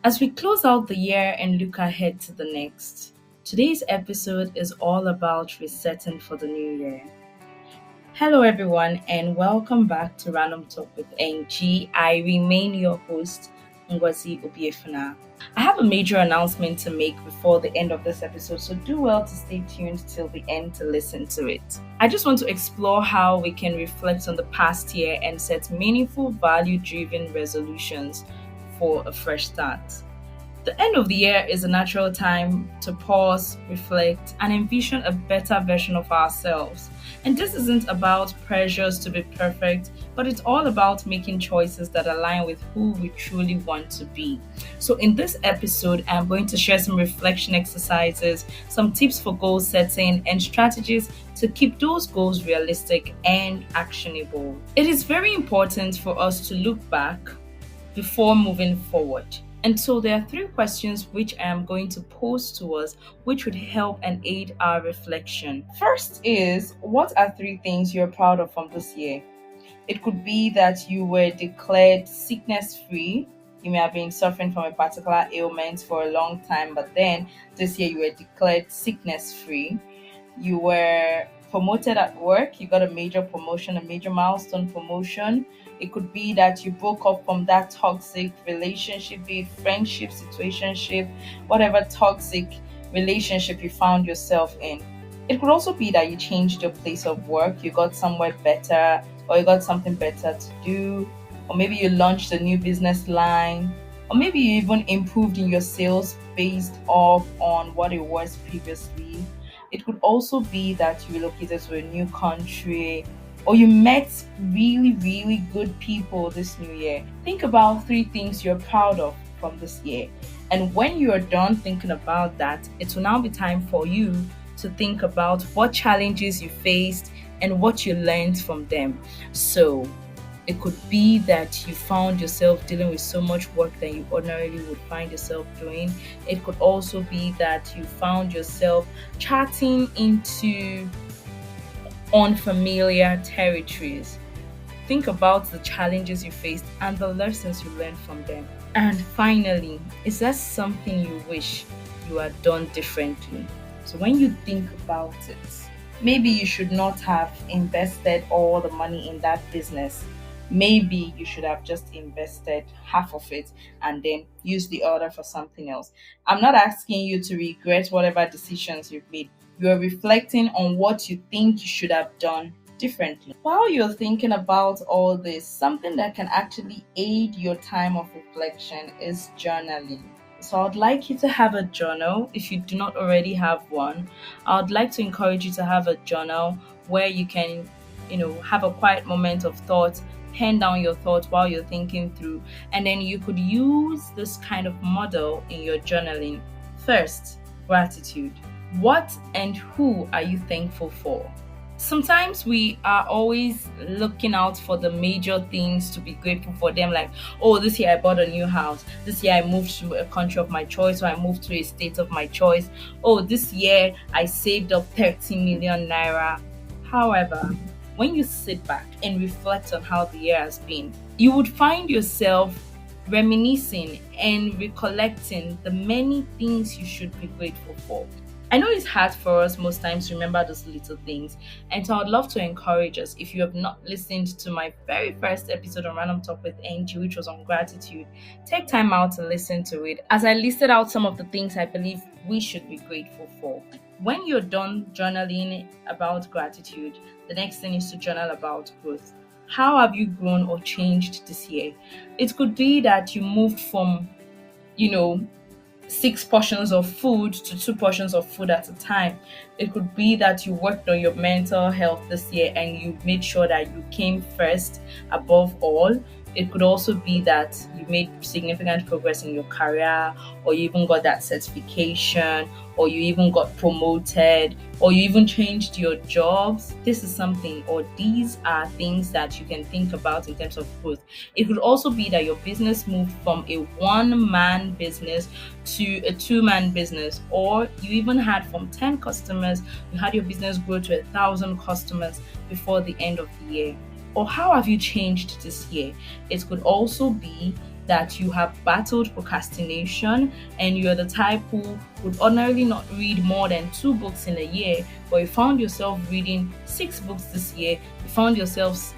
As we close out the year and look ahead to the next, today's episode is all about resetting for the new year. Hello, everyone, and welcome back to Random Talk with NG. I remain your host, Ngozi Obiefuna. I have a major announcement to make before the end of this episode, so do well to stay tuned till the end to listen to it. I just want to explore how we can reflect on the past year and set meaningful, value driven resolutions for a fresh start. The end of the year is a natural time to pause, reflect, and envision a better version of ourselves. And this isn't about pressures to be perfect, but it's all about making choices that align with who we truly want to be. So, in this episode, I'm going to share some reflection exercises, some tips for goal setting, and strategies to keep those goals realistic and actionable. It is very important for us to look back before moving forward. And so there are three questions which I am going to pose to us, which would help and aid our reflection. First is, what are three things you're proud of from this year? It could be that you were declared sickness free. You may have been suffering from a particular ailment for a long time, but then this year you were declared sickness free. You were promoted at work, you got a major promotion, a major milestone promotion. It could be that you broke up from that toxic relationship, be it friendship, situationship, whatever toxic relationship you found yourself in. It could also be that you changed your place of work, you got somewhere better, or you got something better to do, or maybe you launched a new business line, or maybe you even improved in your sales based off on what it was previously. It could also be that you relocated to a new country, or you met really, really good people this new year. Think about three things you're proud of from this year. And when you are done thinking about that, it will now be time for you to think about what challenges you faced and what you learned from them. So it could be that you found yourself dealing with so much work that you ordinarily would find yourself doing. It could also be that you found yourself charting into unfamiliar territories. Think about the challenges you faced and the lessons you learned from them. And finally, is there something you wish you had done differently? So when you think about it, maybe you should not have invested all the money in that business. Maybe you should have just invested half of it and then use the other for something else. I'm not asking you to regret whatever decisions you've made. You're reflecting on what you think you should have done differently. While you're thinking about all this, something that can actually aid your time of reflection is journaling. So I'd like you to have a journal. If you do not already have one, I'd like to encourage you to have a journal where you can, have a quiet moment of thought, pen down your thoughts while you're thinking through, and then you could use this kind of model in your journaling. First, gratitude. What and who are you thankful for? Sometimes we are always looking out for the major things to be grateful for them, like, oh, this year I bought a new house, this year I moved to a country of my choice, or I moved to a state of my choice, oh, this year I saved up 30 million naira. However, when you sit back and reflect on how the year has been, you would find yourself reminiscing and recollecting the many things you should be grateful for. I know it's hard for us most times to remember those little things, and so I'd love to encourage us. If you have not listened to my very first episode on Random Talk with Angie, which was on gratitude, take time out to listen to it, as I listed out some of the things I believe we should be grateful for. When you're done journaling about gratitude, the next thing is to journal about growth. How have you grown or changed this year? It could be that you moved from, 6 portions of food to 2 portions of food at a time. It could be that you worked on your mental health this year and you made sure that you came first above all. It could also be that you made significant progress in your career, or you even got that certification, or you even got promoted, or you even changed your jobs. This is something, or these are things that you can think about in terms of growth. It could also be that your business moved from a one-man business to a two-man business, or you even had from 10 customers, you had your business grow to 1,000 customers before the end of the year. Or how have you changed this year? It could also be that you have battled procrastination and you're the type who would ordinarily not read more than 2 books in a year, but you found yourself reading 6 books this year, you found yourself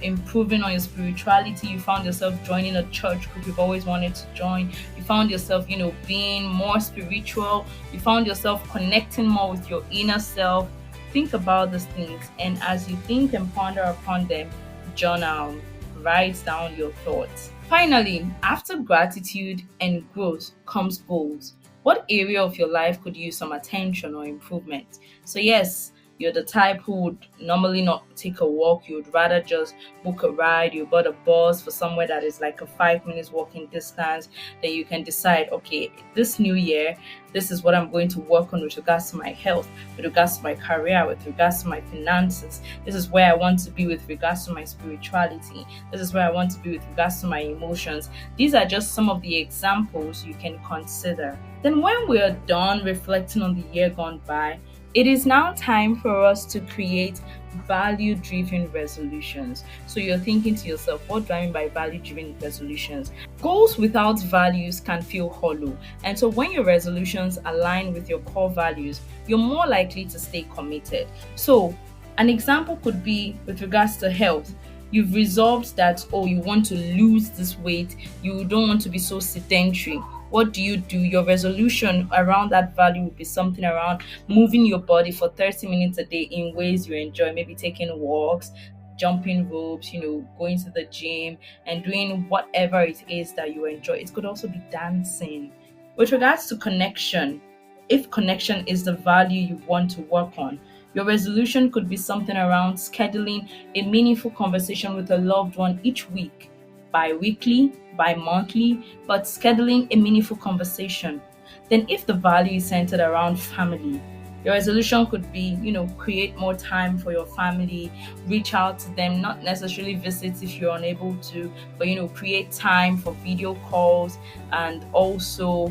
improving on your spirituality, you found yourself joining a church group you've always wanted to join, you found yourself, being more spiritual, you found yourself connecting more with your inner self. Think about these things, and as you think and ponder upon them, journal, write down your thoughts. Finally, after gratitude and growth comes goals. What area of your life could use some attention or improvement? So, yes, you're the type who would normally not take a walk, you would rather just book a ride, you got a bus for somewhere that is like a 5 minutes walking distance. Then you can decide, okay, this new year, this is what I'm going to work on with regards to my health, with regards to my career, with regards to my finances. This is where I want to be with regards to my spirituality. This is where I want to be with regards to my emotions. These are just some of the examples you can consider. Then when we are done reflecting on the year gone by, it is now time for us to create value-driven resolutions. So you're thinking to yourself, what do I mean by value-driven resolutions? Goals without values can feel hollow. And so when your resolutions align with your core values, you're more likely to stay committed. So an example could be with regards to health. You've resolved that, you want to lose this weight, you don't want to be so sedentary. What do? Your resolution around that value would be something around moving your body for 30 minutes a day in ways you enjoy, maybe taking walks, jumping ropes, going to the gym and doing whatever it is that you enjoy. It could also be dancing. With regards to connection, if connection is the value you want to work on, your resolution could be something around scheduling a meaningful conversation with a loved one each week, bi-weekly, bi-monthly, but scheduling a meaningful conversation. Then if the value is centered around family, your resolution could be, create more time for your family, reach out to them, not necessarily visit if you're unable to, but, create time for video calls and also,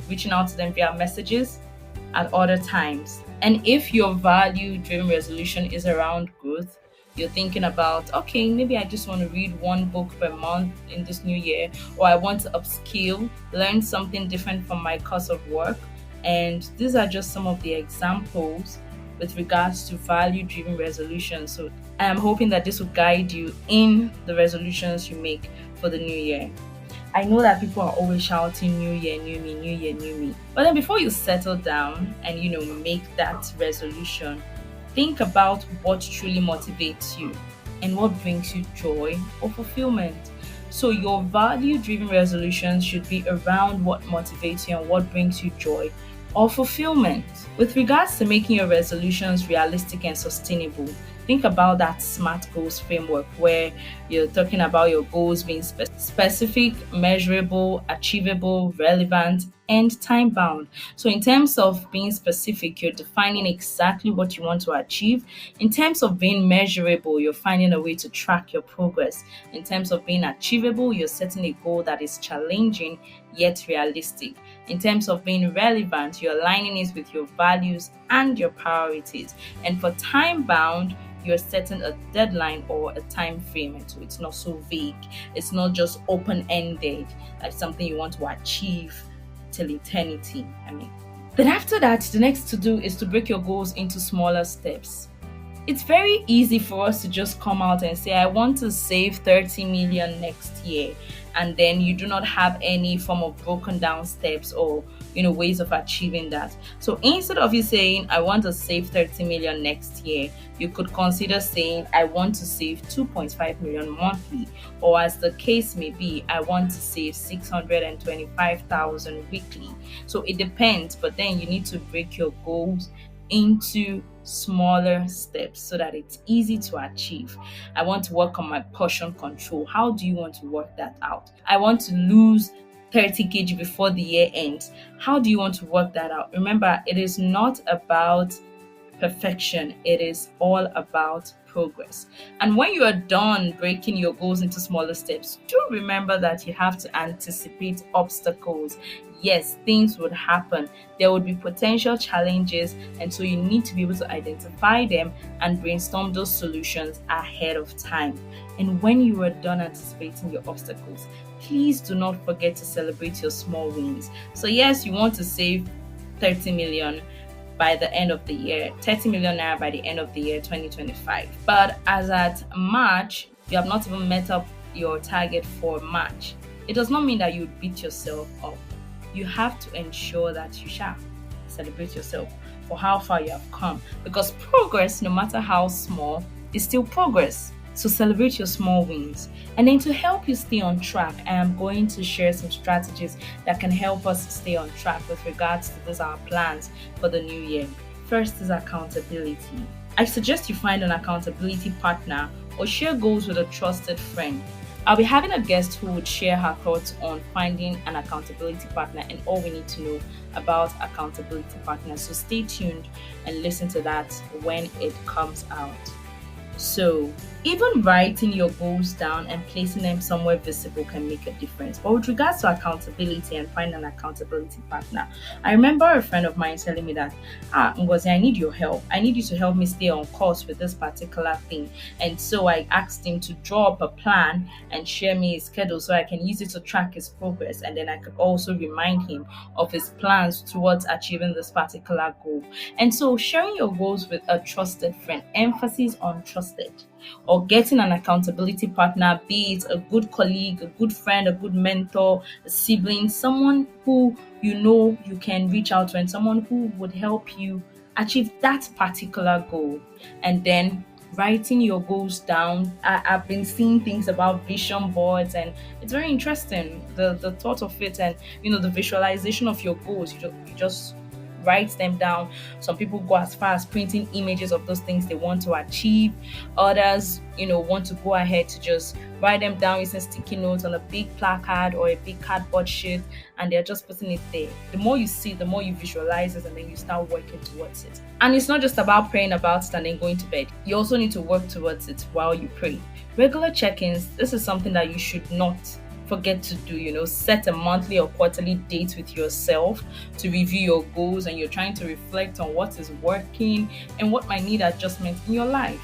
reaching out to them via messages at other times. And if your value-driven resolution is around growth, you're thinking about, okay, maybe I just want to read 1 book per month in this new year, or I want to upskill, learn something different from my course of work. And these are just some of the examples with regards to value-driven resolutions. So I am hoping that this will guide you in the resolutions you make for the new year. I know that people are always shouting new year, new me, new year, new me. But then before you settle down and, make that resolution, think about what truly motivates you and what brings you joy or fulfillment. So your value-driven resolutions should be around what motivates you and what brings you joy or fulfillment. With regards to making your resolutions realistic and sustainable, think about that SMART goals framework where you're talking about your goals being specific, measurable, achievable, relevant, and time bound. So, in terms of being specific, you're defining exactly what you want to achieve. In terms of being measurable, you're finding a way to track your progress. In terms of being achievable, you're setting a goal that is challenging yet realistic. In terms of being relevant, you're aligning it with your values and your priorities. And for time bound, you're setting a deadline or a time frame, and so it's not so vague. It's not just open-ended, like something you want to achieve till eternity. Then after that, the next to do is to break your goals into smaller steps. It's very easy for us to just come out and say, I want to save 30 million next year, and then you do not have any form of broken down steps or ways of achieving that. So instead of you saying, I want to save 30 million next year, you could consider saying, I want to save 2.5 million monthly, or as the case may be, I want to save 625,000 weekly. So it depends, but then you need to break your goals into smaller steps so that it's easy to achieve. I want to work on my portion control. How do you want to work that out? I want to lose 30 kg before the year ends. How do you want to work that out? Remember, it is not about perfection. It is all about progress. And when you are done breaking your goals into smaller steps, do remember that you have to anticipate obstacles. yes, things would happen. There would be potential challenges, and so you need to be able to identify them and brainstorm those solutions ahead of time. And when you are done anticipating your obstacles, please do not forget to celebrate your small wins. So yes, you want to save 30 million by the end of the year, 30 million naira by the end of the year 2025. But as at March, you have not even met up your target for March. It does not mean that you beat yourself up. You have to ensure that you shall celebrate yourself for how far you have come, because progress, no matter how small, is still progress. So celebrate your small wins. And then to help you stay on track, I am going to share some strategies that can help us stay on track with regards to those our plans for the new year. First is accountability. I suggest you find an accountability partner or share goals with a trusted friend. I'll be having a guest who would share her thoughts on finding an accountability partner and all we need to know about accountability partners. So stay tuned and listen to that when it comes out. So, even writing your goals down and placing them somewhere visible can make a difference. But with regards to accountability and finding an accountability partner, I remember a friend of mine telling me that, Ngozi, I need your help. I need you to help me stay on course with this particular thing. And so I asked him to draw up a plan and share me his schedule so I can use it to track his progress. And then I could also remind him of his plans towards achieving this particular goal. And so sharing your goals with a trusted friend, emphasis on trusted, or getting an accountability partner, be it a good colleague, a good friend, a good mentor, a sibling, someone who you know you can reach out to and someone who would help you achieve that particular goal. And then writing your goals down. I've been seeing things about vision boards, and it's very interesting, the thought of it, and the visualization of your goals. You just write them down. Some people go as far as printing images of those things they want to achieve. Others, want to go ahead to just write them down using sticky notes on a big placard or a big cardboard sheet, and they're just putting it there. The more you see, the more you visualize it, and then you start working towards it. And it's not just about praying about it and then going to bed. You also need to work towards it while you pray. Regular check-ins, this is something that you should not forget to do. Set a monthly or quarterly date with yourself to review your goals, and you're trying to reflect on what is working and what might need adjustment in your life.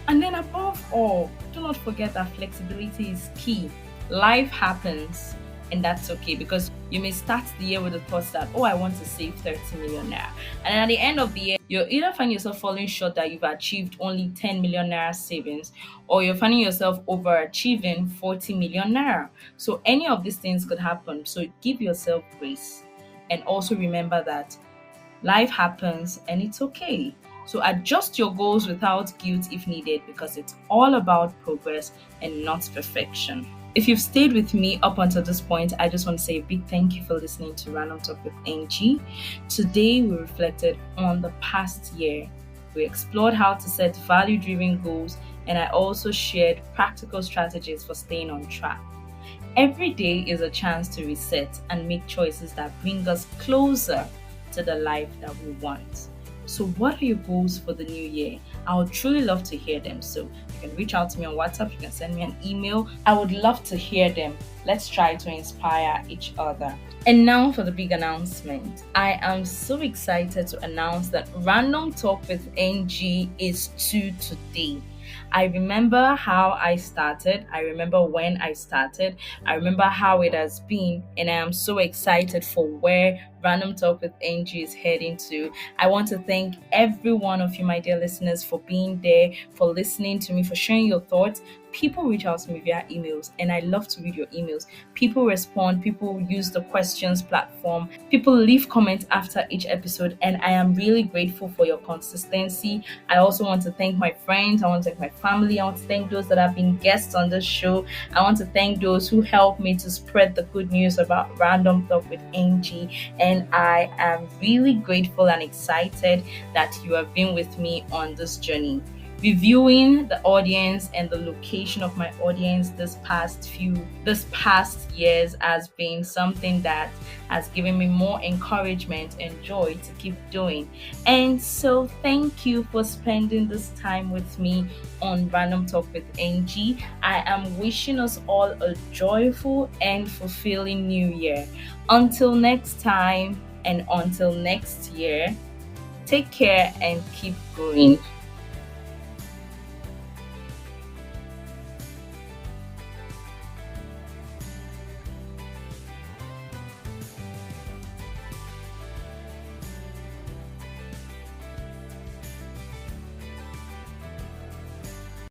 And then above all, do not forget that flexibility is key. Life happens, and that's okay, because you may start the year with the thoughts that, I want to save 30 million naira. And at the end of the year, you'll either find yourself falling short that you've achieved only 10 million naira savings, or you're finding yourself overachieving 40 million naira. So any of these things could happen. So give yourself grace, and also remember that life happens and it's okay. So adjust your goals without guilt if needed, because it's all about progress and not perfection. If you've stayed with me up until this point, I just want to say a big thank you for listening to Random Talk with NG. Today, we reflected on the past year. We explored how to set value-driven goals, and I also shared practical strategies for staying on track. Every day is a chance to reset and make choices that bring us closer to the life that we want. So what are your goals for the new year? I would truly love to hear them. So you can reach out to me on WhatsApp, you can send me an email. I would love to hear them. Let's try to inspire each other. And now for the big announcement. I am so excited to announce that Random Talk with NG is today. I remember how I started. I remember when I started. I remember how it has been. And I am so excited for where Random Talk with NG is heading to. I want to thank every one of you, my dear listeners, for being there, for listening to me, for sharing your thoughts. People reach out to me via emails, and I love to read your emails. People respond, people use the questions platform, people leave comments after each episode, and I am really grateful for your consistency. I also want to thank my friends, I want to thank my family, I want to thank those that have been guests on this show. I want to thank those who helped me to spread the good news about Random Talk with NG, and I am really grateful and excited that you have been with me on this journey. reviewing the audience and the location of my audience this past years has been something that has given me more encouragement and joy to keep doing. And so thank you for spending this time with me on Random Talk with Angie. I am wishing us all a joyful and fulfilling new year. Until next time and until next year, take care and keep growing.